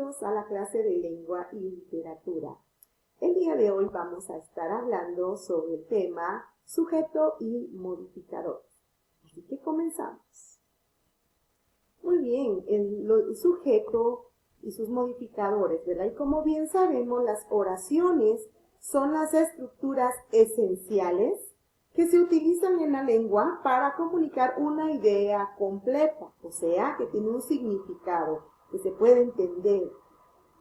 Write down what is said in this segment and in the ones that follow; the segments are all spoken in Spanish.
Bienvenidos a la clase de lengua y literatura. El día de hoy vamos a estar hablando sobre el tema sujeto y modificador. Así que comenzamos. Muy bien, el sujeto y sus modificadores, ¿verdad? Y como bien sabemos, las oraciones son las estructuras esenciales que se utilizan en la lengua para comunicar una idea completa, o sea, que tiene un significado, que se puede entender.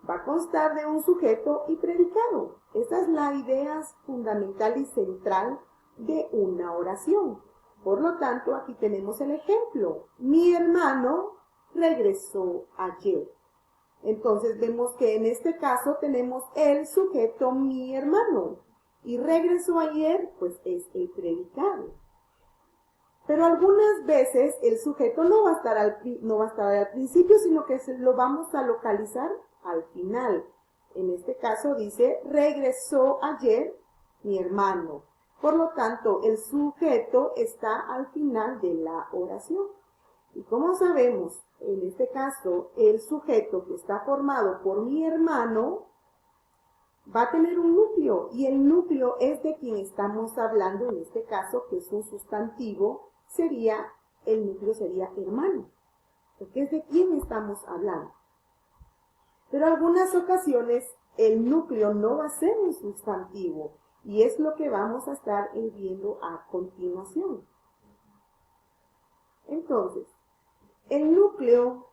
Va a constar de un sujeto y predicado. Esa es la idea fundamental y central de una oración. Por lo tanto, aquí tenemos el ejemplo. Mi hermano regresó ayer. Entonces vemos que en este caso tenemos el sujeto mi hermano. Y regresó ayer, pues es el predicado. Pero algunas veces el sujeto no va a estar al principio, sino que lo vamos a localizar al final. En este caso dice, regresó ayer mi hermano. Por lo tanto, el sujeto está al final de la oración. Y como sabemos, en este caso, el sujeto que está formado por mi hermano va a tener un núcleo, y el núcleo es de quien estamos hablando, en este caso, que es un sustantivo, el núcleo sería hermano, porque es de quién estamos hablando. Pero en algunas ocasiones el núcleo no va a ser un sustantivo, y es lo que vamos a estar viendo a continuación. Entonces, el núcleo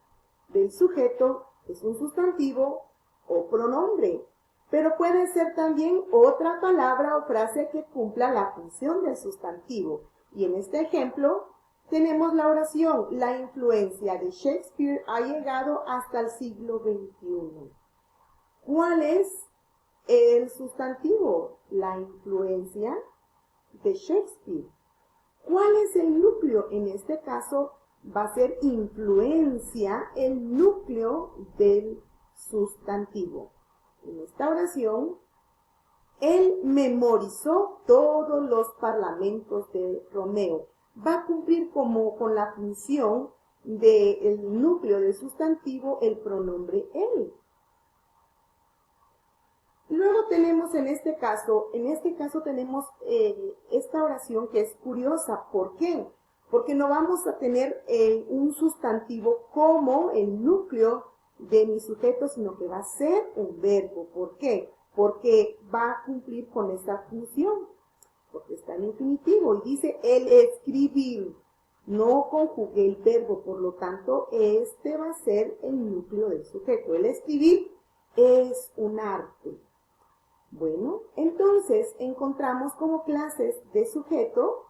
del sujeto es un sustantivo o pronombre, pero puede ser también otra palabra o frase que cumpla la función del sustantivo. Y en este ejemplo tenemos la oración, la influencia de Shakespeare ha llegado hasta el siglo XXI. ¿Cuál es el sustantivo? La influencia de Shakespeare. ¿Cuál es el núcleo? En este caso va a ser influencia, el núcleo del sustantivo. En esta oración, él memorizó todos los parlamentos de Romeo. Va a cumplir con la función del núcleo del sustantivo el pronombre él. Luego tenemos en este caso tenemos esta oración que es curiosa. ¿Por qué? Porque no vamos a tener un sustantivo como el núcleo de mi sujeto, sino que va a ser un verbo. ¿Por qué? Porque va a cumplir con esa función, porque está en infinitivo y dice el escribir. No conjugué el verbo, por lo tanto, este va a ser el núcleo del sujeto. El escribir es un arte. Bueno, entonces encontramos como clases de sujeto.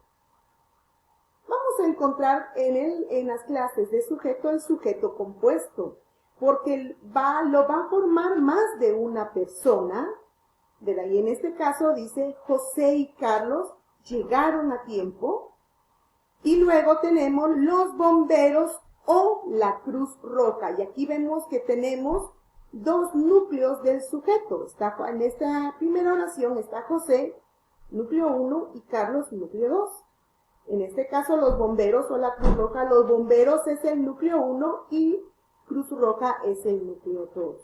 Vamos a encontrar en las clases de sujeto el sujeto compuesto, porque lo va a formar más de una persona, ¿verdad? Y en este caso dice José y Carlos llegaron a tiempo. Y luego tenemos los bomberos o la Cruz Roja. Y aquí vemos que tenemos dos núcleos del sujeto. En esta primera oración está José, núcleo 1, y Carlos, núcleo 2. En este caso, los bomberos o la Cruz Roja, los bomberos es el núcleo 1 y Cruz Roja es el núcleo 2.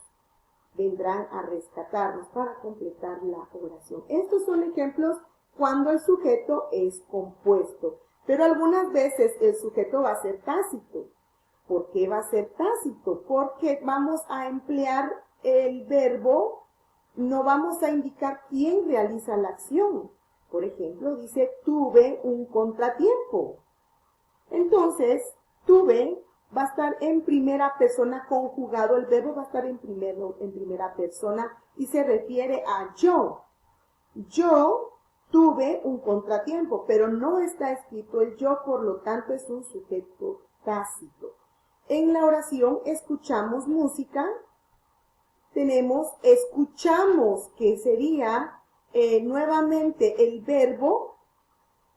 Vendrán a rescatarnos para completar la oración. Estos son ejemplos cuando el sujeto es compuesto. Pero algunas veces el sujeto va a ser tácito. ¿Por qué va a ser tácito? Porque vamos a emplear el verbo, no vamos a indicar quién realiza la acción. Por ejemplo, dice, tuve un contratiempo. Entonces, tuve va a estar en primera persona conjugado, el verbo va a estar en primera persona y se refiere a yo. Yo tuve un contratiempo, pero no está escrito el yo, por lo tanto es un sujeto tácito. En la oración escuchamos música, tenemos escuchamos, que sería nuevamente el verbo,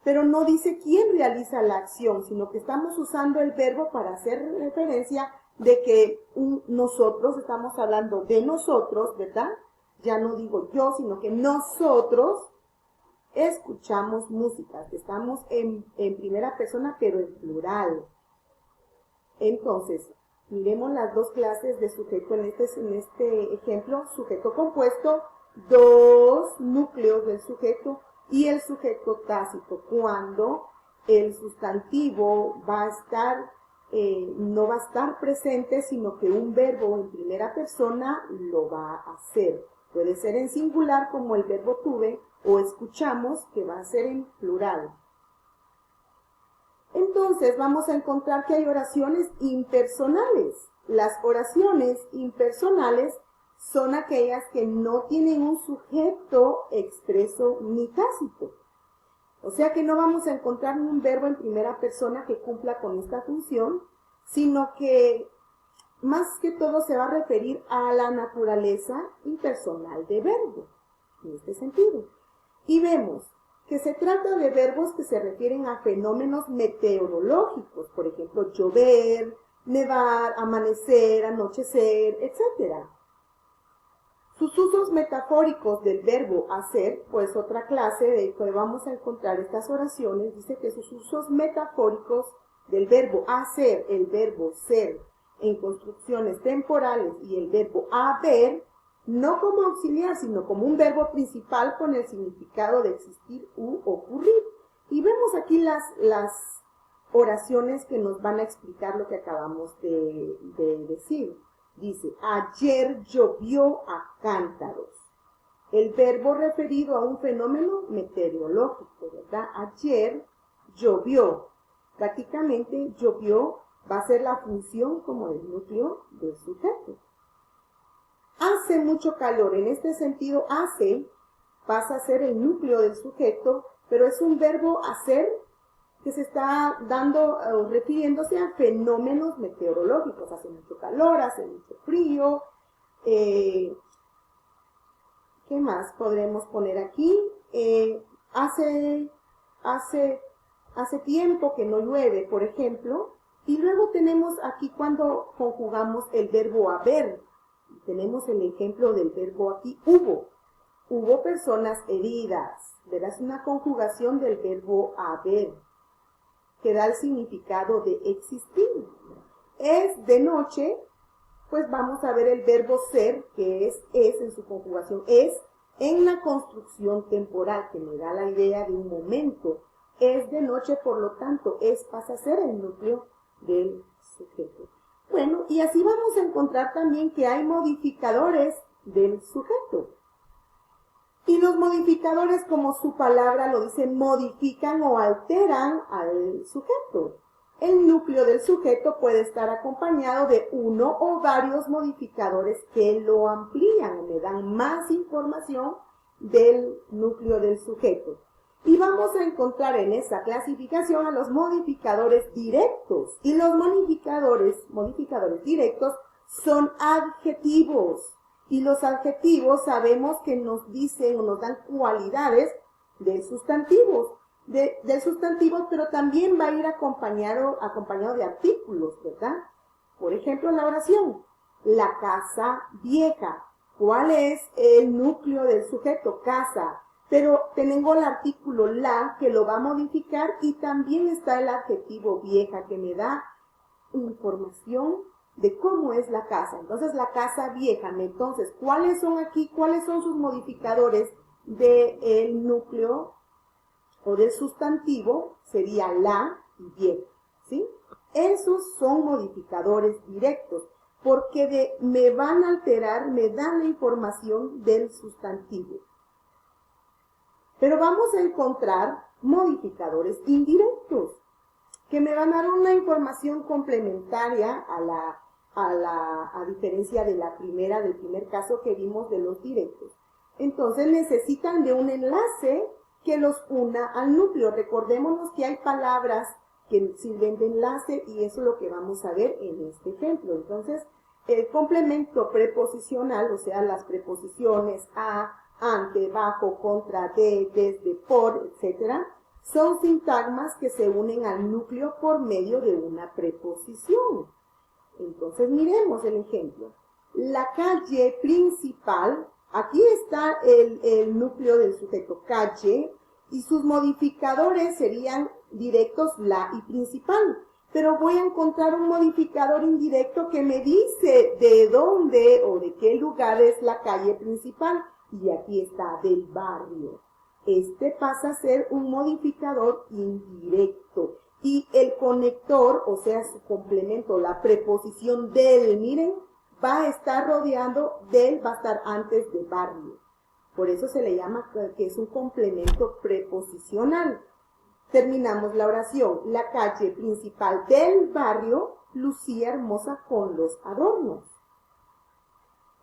pero no dice quién realiza la acción, sino que estamos usando el verbo para hacer referencia de que nosotros, estamos hablando de nosotros, ¿verdad? Ya no digo yo, sino que nosotros escuchamos música, que estamos en primera persona, pero en plural. Entonces, Miremos las dos clases de sujeto en este ejemplo. Sujeto compuesto, dos núcleos del sujeto y el sujeto tácito, cuando el sustantivo va a estar, no va a estar presente, sino que un verbo en primera persona lo va a hacer. Puede ser en singular como el verbo tuve, o escuchamos que va a ser en plural. Entonces vamos a encontrar que hay oraciones impersonales. Las oraciones impersonales son aquellas que no tienen un sujeto expreso ni tácito. O sea que no vamos a encontrar un verbo en primera persona que cumpla con esta función, sino que más que todo se va a referir a la naturaleza impersonal de verbo, en este sentido. Y vemos que se trata de verbos que se refieren a fenómenos meteorológicos, por ejemplo, llover, nevar, amanecer, anochecer, etc. Sus usos metafóricos del verbo hacer, pues otra clase de que vamos a encontrar estas oraciones, dice que sus usos metafóricos del verbo hacer, el verbo ser, en construcciones temporales y el verbo haber, no como auxiliar, sino como un verbo principal con el significado de existir u ocurrir. Y vemos aquí las oraciones que nos van a explicar lo que acabamos de decir. Dice, ayer llovió a cántaros. El verbo referido a un fenómeno meteorológico, ¿verdad? Ayer llovió. Prácticamente llovió va a ser la función como el núcleo del sujeto. Hace mucho calor. En este sentido, hace pasa a ser el núcleo del sujeto, pero es un verbo hacer que se está dando, refiriéndose a fenómenos meteorológicos. Hace mucho calor, hace mucho frío. ¿Qué más podremos poner aquí? Hace tiempo que no llueve, por ejemplo. Y luego tenemos aquí cuando conjugamos el verbo haber. Tenemos el ejemplo del verbo aquí, hubo. Hubo personas heridas. Verás una conjugación del verbo haber, que da el significado de existir. Es de noche, pues vamos a ver el verbo ser, que es en su conjugación, es en la construcción temporal, que me da la idea de un momento. Es de noche, por lo tanto, pasa a ser el núcleo del sujeto. Bueno, y así vamos a encontrar también que hay modificadores del sujeto. Y los modificadores, como su palabra lo dice, modifican o alteran al sujeto. El núcleo del sujeto puede estar acompañado de uno o varios modificadores que lo amplían, le dan más información del núcleo del sujeto. Y vamos a encontrar en esa clasificación a los modificadores directos. Y los modificadores directos son adjetivos. Y los adjetivos sabemos que nos dicen o nos dan cualidades del sustantivo, pero también va a ir acompañado de artículos, ¿verdad? Por ejemplo, la oración, la casa vieja. ¿Cuál es el núcleo del sujeto? Casa. Pero tengo el artículo la que lo va a modificar y también está el adjetivo vieja que me da información de cómo es la casa. Entonces, la casa vieja. Entonces, ¿cuáles son aquí? ¿Cuáles son sus modificadores del núcleo o del sustantivo? Sería la y vieja, ¿sí? Esos son modificadores directos porque me van a alterar, me dan la información del sustantivo. Pero vamos a encontrar modificadores indirectos que me van a dar una información complementaria a diferencia de del primer caso que vimos de los directos. Entonces necesitan de un enlace que los una al núcleo. Recordémonos que hay palabras que sirven de enlace y eso es lo que vamos a ver en este ejemplo. Entonces, el complemento preposicional, o sea, las preposiciones a, ante, bajo, contra, de, desde, por, etc., son sintagmas que se unen al núcleo por medio de una preposición. Entonces, miremos el ejemplo. La calle principal, aquí está el núcleo del sujeto calle, y sus modificadores serían directos la y principal. pero voy a encontrar un modificador indirecto que me dice de dónde o de qué lugar es la calle principal. Y aquí está, del barrio. Este pasa a ser un modificador indirecto. Y el conector, o sea, su complemento, la preposición del, miren, va a estar rodeando del, va a estar antes de barrio. Por eso se le llama que es un complemento preposicional. Terminamos la oración. La calle principal del barrio lucía hermosa con los adornos.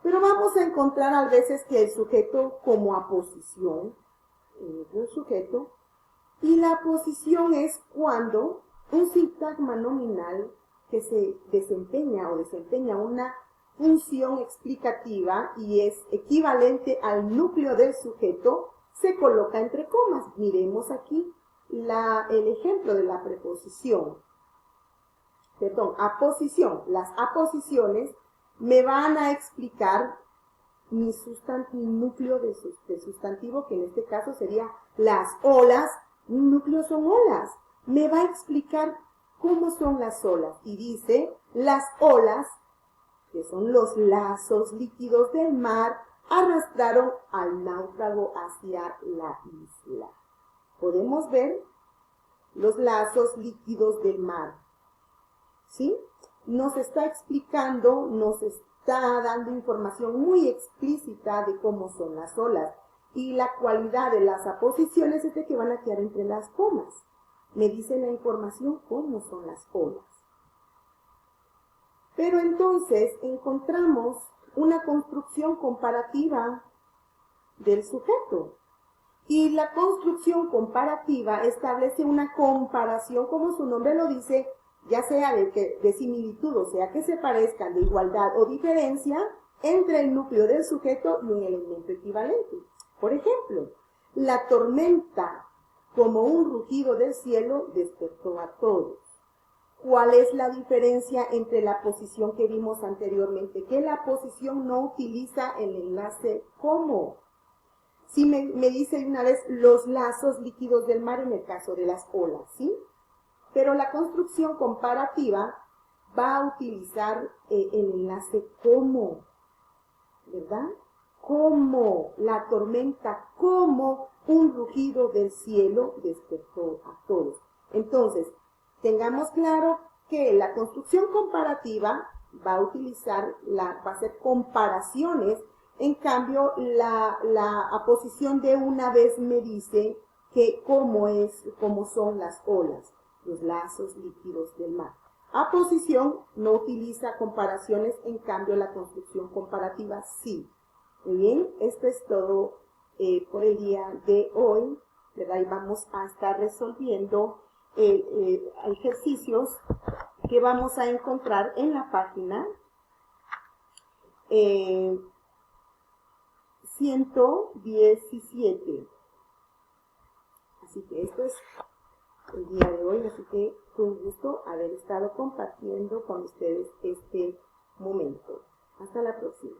Pero vamos a encontrar a veces que el sujeto como aposición, el sujeto, y la aposición es cuando un sintagma nominal que se desempeña una función explicativa y es equivalente al núcleo del sujeto, se coloca entre comas. Miremos aquí el ejemplo de la preposición. Aposición. Las aposiciones me van a explicar mi núcleo de sustantivo, que en este caso sería las olas. Mi núcleo son olas. Me va a explicar cómo son las olas. Y dice, las olas, que son los lazos líquidos del mar, arrastraron al náufrago hacia la isla. Podemos ver los lazos líquidos del mar. ¿Sí? Nos está explicando, nos está dando información muy explícita de cómo son las olas. Y la cualidad de las aposiciones es de que van a quedar entre las comas. Me dice la información cómo son las olas. Pero entonces encontramos una construcción comparativa del sujeto. Y la construcción comparativa establece una comparación, como su nombre lo dice, ya sea de similitud, o sea que se parezcan, de igualdad o diferencia entre el núcleo del sujeto y un elemento equivalente. Por ejemplo, la tormenta, como un rugido del cielo, despertó a todos. ¿Cuál es la diferencia entre la posición que vimos anteriormente? Que la posición no utiliza el enlace como. Si me dice una vez los lazos líquidos del mar en el caso de las olas, ¿sí? Pero la construcción comparativa va a utilizar el enlace como, ¿verdad? Como la tormenta, como un rugido del cielo despertó a todos. Entonces, tengamos claro que la construcción comparativa va a utilizar, va a hacer comparaciones. En cambio, la aposición de una vez me dice que cómo son las olas, los lazos líquidos del mar. Aposición no utiliza comparaciones, en cambio la construcción comparativa sí. Muy bien, esto es todo por el día de hoy, ¿verdad? Y vamos a estar resolviendo ejercicios que vamos a encontrar en la página 117. Así que esto es el día de hoy, así que fue un gusto haber estado compartiendo con ustedes este momento. Hasta la próxima.